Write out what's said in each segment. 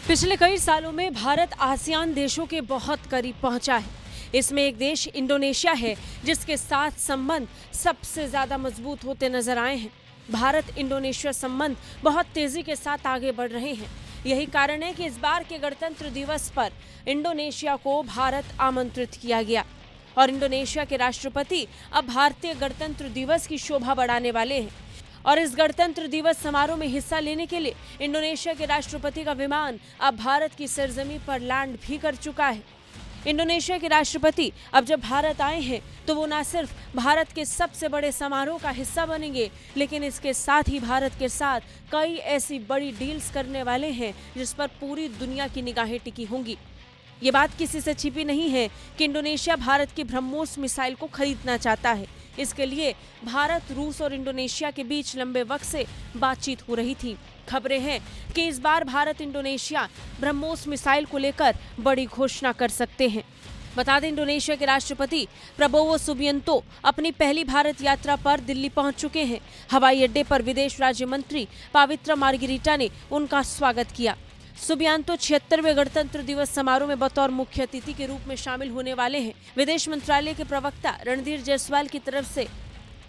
पिछले कई सालों में भारत आसियान देशों के बहुत करीब पहुंचा है। इसमें एक देश इंडोनेशिया है जिसके साथ संबंध सबसे ज्यादा मजबूत होते नजर आए हैं। भारत इंडोनेशिया संबंध बहुत तेजी के साथ आगे बढ़ रहे हैं। यही कारण है कि इस बार के गणतंत्र दिवस पर इंडोनेशिया को भारत आमंत्रित किया गया और इंडोनेशिया के राष्ट्रपति अब भारतीय गणतंत्र दिवस की शोभा बढ़ाने वाले हैं। और इस गणतंत्र दिवस समारोह में हिस्सा लेने के लिए इंडोनेशिया के राष्ट्रपति का विमान अब भारत की सरजमी पर लैंड भी कर चुका है। इंडोनेशिया के राष्ट्रपति अब जब भारत आए हैं तो वो न सिर्फ भारत के सबसे बड़े समारोह का हिस्सा बनेंगे, लेकिन इसके साथ ही भारत के साथ कई ऐसी बड़ी डील्स करने वाले हैं जिस पर पूरी दुनिया की निगाहें टिकी होंगी। ये बात किसी से छिपी नहीं है कि इंडोनेशिया भारत की ब्रह्मोस मिसाइल को खरीदना चाहता है। इसके लिए भारत, रूस और इंडोनेशिया के बीच लंबे वक्त से बातचीत हो रही थी। खबरें हैं कि इस बार भारत इंडोनेशिया ब्रह्मोस मिसाइल को लेकर बड़ी घोषणा कर सकते हैं। बता दें, इंडोनेशिया के राष्ट्रपति प्रबोवो सुबियांतो अपनी पहली भारत यात्रा पर दिल्ली पहुंच चुके हैं। हवाई अड्डे पर विदेश राज्य मंत्री पवित्रा मार्गरीटा ने उनका स्वागत किया। सुबियांतो 76वें गणतंत्र दिवस समारोह में बतौर मुख्य अतिथि के रूप में शामिल होने वाले हैं। विदेश मंत्रालय के प्रवक्ता रणधीर जायसवाल की तरफ से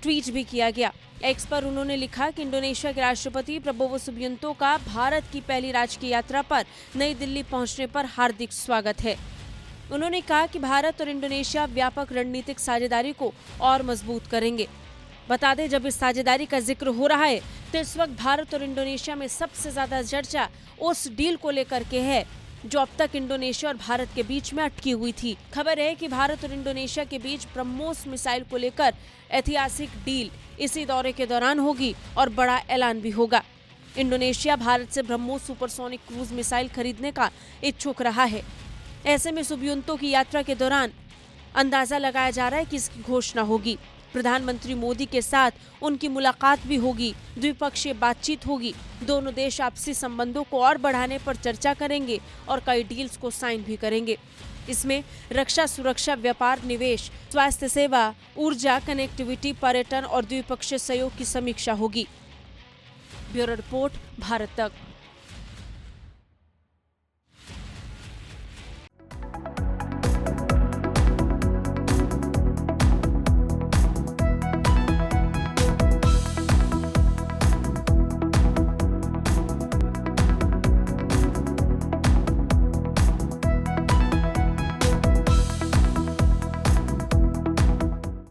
ट्वीट भी किया गया। एक्स पर उन्होंने लिखा कि इंडोनेशिया के राष्ट्रपति प्रबोवो सुबियांतो का भारत की पहली राजकीय यात्रा पर नई दिल्ली पहुंचने पर हार्दिक स्वागत है। उन्होंने कहा कि भारत और इंडोनेशिया व्यापक रणनीतिक साझेदारी को और मजबूत करेंगे। बता दें, जब इस साझेदारी का जिक्र हो रहा है तो इस वक्त भारत और इंडोनेशिया में सबसे ज्यादा चर्चा उस डील को लेकर के है जो अब तक इंडोनेशिया और भारत के बीच में अटकी हुई थी। खबर है कि भारत और इंडोनेशिया के बीच ब्रह्मोस मिसाइल को लेकर ऐतिहासिक डील इसी दौरे के दौरान होगी और बड़ा ऐलान भी होगा। इंडोनेशिया भारत से ब्रह्मोस सुपरसोनिक क्रूज मिसाइल खरीदने का इच्छुक रहा है। ऐसे में सुबियांतो की यात्रा के दौरान अंदाजा लगाया जा रहा है कि इसकी घोषणा होगी। प्रधानमंत्री मोदी के साथ उनकी मुलाकात भी होगी, द्विपक्षीय बातचीत होगी। दोनों देश आपसी संबंधों को और बढ़ाने पर चर्चा करेंगे और कई डील्स को साइन भी करेंगे। इसमें रक्षा, सुरक्षा, व्यापार, निवेश, स्वास्थ्य सेवा, ऊर्जा, कनेक्टिविटी, पर्यटन और द्विपक्षीय सहयोग की समीक्षा होगी। ब्यूरो रिपोर्ट, भारत तक।